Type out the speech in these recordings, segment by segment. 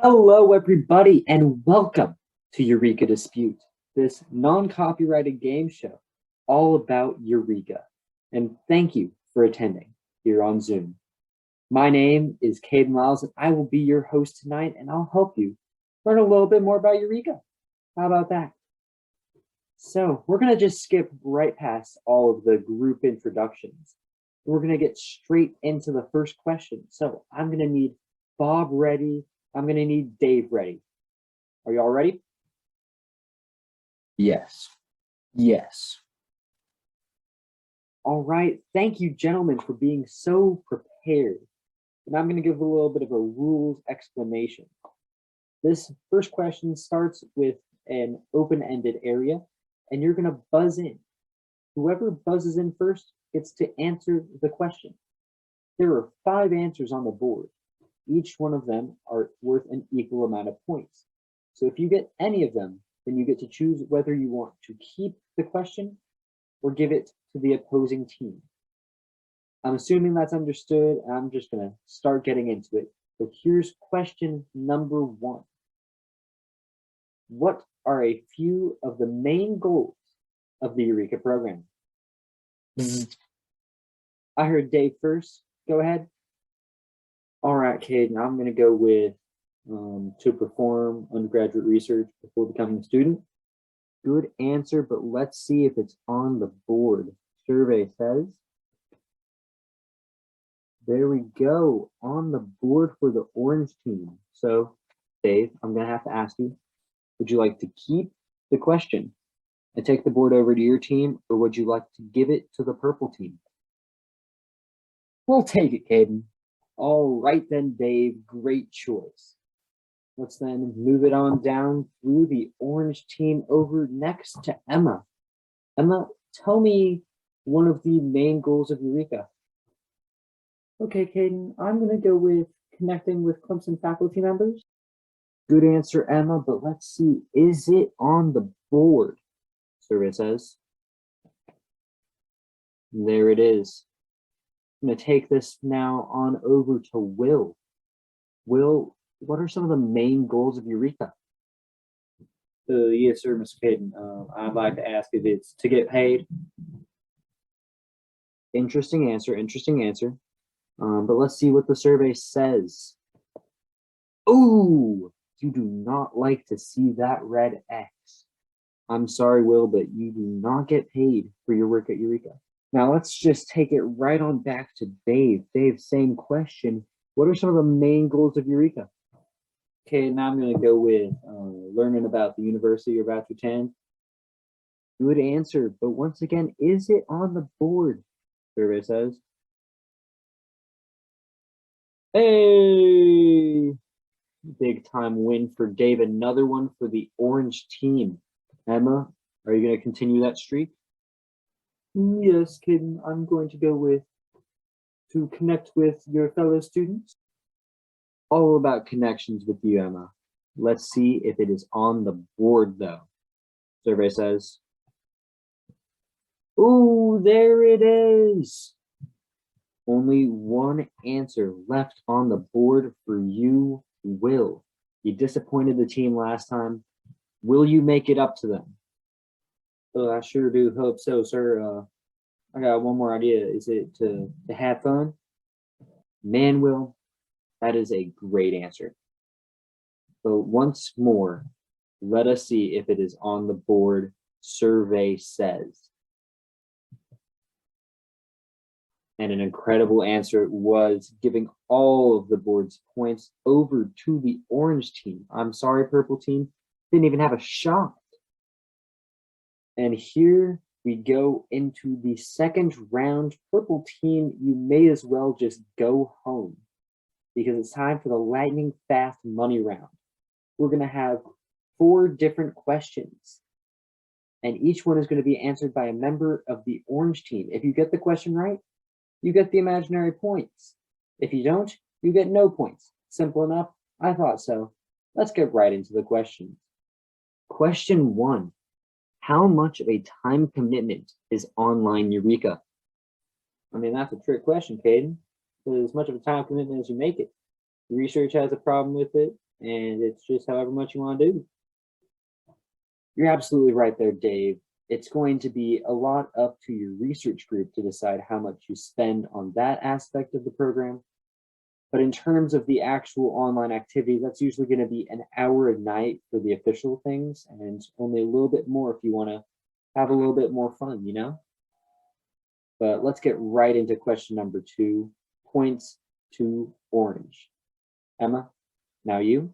Hello, everybody, and welcome to Eureka Dispute, this non-copyrighted game show all about Eureka. And thank you for attending here on Zoom. My name is Caden Lyles, and I will be your host tonight, and I'll help you learn a little bit more about Eureka. How about that? So we're going to just skip right past all of the group introductions. We're going to get straight into the first question. So I'm going to need Bob ready. I'm going to need Dave ready. Are you all ready? Yes. Yes. All right. Thank you, gentlemen, for being so prepared. And I'm going to give a little bit of a rules explanation. This first question starts with an open-ended area, and you're going to buzz in. Whoever buzzes in first gets to answer the question. There are 5 answers on the board. Each one of them are worth an equal amount of points. So if you get any of them, then you get to choose whether you want to keep the question or give it to the opposing team. I'm assuming that's understood, and I'm just going to start getting into it. So here's question number 1. What are a few of the main goals of the Eureka program? I heard Dave first. Go ahead. All right, Caden, I'm going to go with to perform undergraduate research before becoming a student. Good answer, but let's see if it's on the board. Survey says. There we go, on the board for the orange team. So, Dave, I'm going to have to ask you, would you like to keep the question and take the board over to your team, or would you like to give it to the purple team? We'll take it, Caden. All right then, Dave, great choice. Let's then move it on down through the orange team over next to Emma. Emma, tell me one of the main goals of Eureka. Okay, Caden, I'm going to go with connecting with Clemson faculty members. Good answer, Emma, but let's see, is it on the board? Survey says. There it is. I'm going to take this now on over to Will. Will, what are some of the main goals of Eureka? Yes, sir, Mr. Caden. I'd like to ask if it's to get paid. Interesting answer, interesting answer. But let's see what the survey says. Oh, you do not like to see that red X. I'm sorry, Will, but you do not get paid for your work at Eureka. Now let's just take it right on back to Dave. Dave, same question. What are some of the main goals of Eureka? Okay, now I'm going to go with learning about the university you're about to attend. Good answer, but once again, is it on the board? Survey says. Hey! Big time win for Dave. Another one for the orange team. Emma, are you going to continue that streak? Yes, Caden, I'm going to go with to connect with your fellow students. All about connections with you, Emma. Let's see if it is on the board, though. Survey says. Oh, there it is. Only one answer left on the board for you, Will. You disappointed the team last time. Will you make it up to them? Well, I sure do hope so, sir. I got one more idea. Is it to have fun? Man, Will, that is a great answer. So once more, let us see if it is on the board. Survey says. And an incredible answer it was, giving all of the board's points over to the orange team. I'm sorry, purple team, didn't even have a shot. And here we go into the second round. Purple team, you may as well just go home because it's time for the lightning fast money round. We're going to have 4 different questions, and each one is going to be answered by a member of the orange team. If you get the question right, you get the imaginary points. If you don't, you get no points. Simple enough? I thought so. Let's get right into the questions. Question 1. How much of a time commitment is online Eureka? I mean, that's a trick question, Caden. As much of a time commitment as you make it. Research has a problem with it. and it's just however much you want to do. You're absolutely right there, Dave. It's going to be a lot up to your research group to decide how much you spend on that aspect of the program. But in terms of the actual online activity, that's usually going to be an hour a night for the official things, and only a little bit more if you want to have a little bit more fun, you know? But let's get right into question number 2, points to Orange. Emma, now you.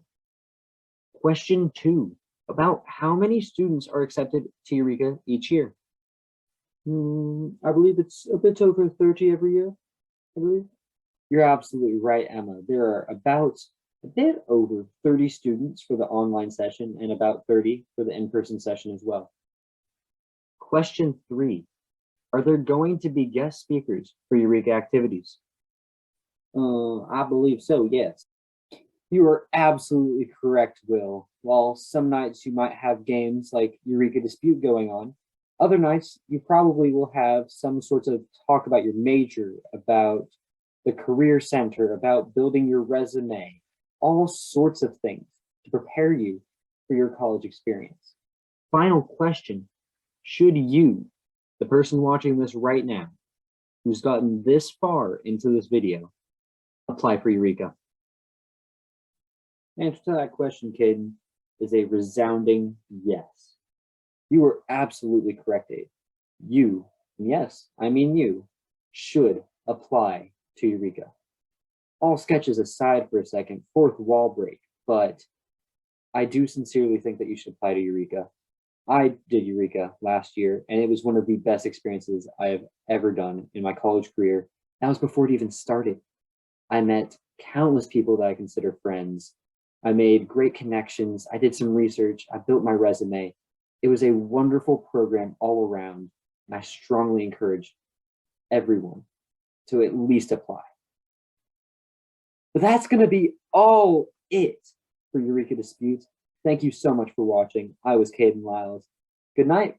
Question 2, about how many students are accepted to Eureka each year? I believe it's a bit over 30 every year, I believe. You're absolutely right, Emma. There are about a bit over 30 students for the online session and about 30 for the in-person session as well. Question 3, are there going to be guest speakers for Eureka activities? I believe so, yes. You are absolutely correct, Will. While some nights you might have games like Eureka Dispute going on, other nights you probably will have some sorts of talk about your major, about the career center, about building your resume, all sorts of things to prepare you for your college experience. Final question, should you, the person watching this right now, who's gotten this far into this video, apply for Eureka? The answer to that question, Caden, is a resounding yes. You are absolutely correct, Dave. You, and yes, I mean you, should apply to Eureka. All sketches aside for a second, fourth wall break, but I do sincerely think that you should apply to Eureka. I did Eureka last year, and it was one of the best experiences I have ever done in my college career. That was before it even started. I met countless people that I consider friends. I made great connections. I did some research. I built my resume. It was a wonderful program all around, and I strongly encourage everyone to at least apply. But that's going to be all it for Eureka Disputes. Thank you so much for watching. I was Caden Lyles. Good night.